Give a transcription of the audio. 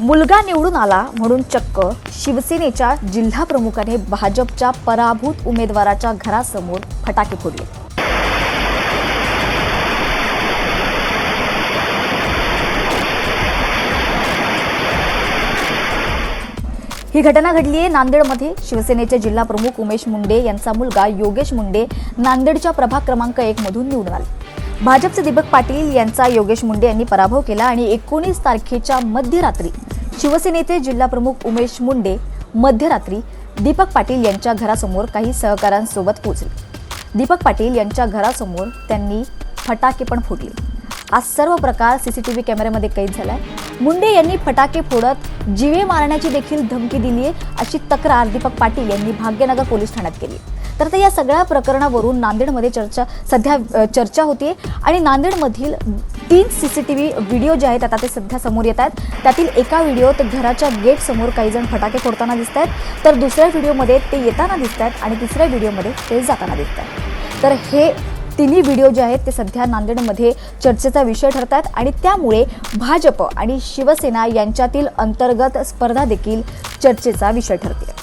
मुलगा निवडून आला म्हणून चक्क शिवसेनेच्या जिल्हा प्रमुखाने भाजपच्या पराभूत उमेदवाराच्या घरासमोर फटाके फोडले। ही घटना घडली आहे नांदेडमध्ये। शिवसेनेचे जिल्हा प्रमुख उमेश मुंडे यांचा मुलगा योगेश मुंडे नांदेडच्या प्रभाग क्रमांक 1 मधून निवडून आले। भाजपचे दीपक पाटील यांचा योगेश मुंडे यांनी पराभव केला आणि 19 तारखेच्या मध्यरात्री शिवसेनेचे जिल्हा प्रमुख उमेश मुंडे मध्यरात्री दीपक पाटील यांच्या घरासमोर काही सहकाऱ्यांसोबत पोहोचले। दीपक पाटील यांच्या घरासमोर त्यांनी फटाके पण फोडले। आज सर्व प्रकार सीसीटीव्ही कॅमेऱ्यामध्ये कैद झालाय। मुंडे यांनी फटाके फोडत जीवे मारण्याची देखील धमकी दिली आहे अशी तक्रार दीपक पाटील यांनी भाग्यनगर पोलीस ठाण्यात केली। तर या सगळ्या प्रकरणावरून नांदेडमध्ये सध्या चर्चा होतीये आणि नांदेडमधील 3 सीसीटीव्ही व्हिडिओ जे आहेत आता ते सध्या समोर येत आहेत। त्यातील एका व्हिडिओत घराच्या गेट समोर काही जण फटाके फोडताना दिसत आहेत, तर दुसऱ्या व्हिडिओमध्ये ते येताना दिसत आहेत आणि तिसऱ्या व्हिडिओमध्ये ते जाताना दिसत आहेत। तर हे तिन्ही व्हिडिओ जे आहेत ते सध्या नांदेडमध्ये चर्चेचा विषय ठरतात आणि त्यामुळे भाजप आणि शिवसेना यांच्यातील अंतर्गत स्पर्धा देखील चर्चेचा विषय ठरते।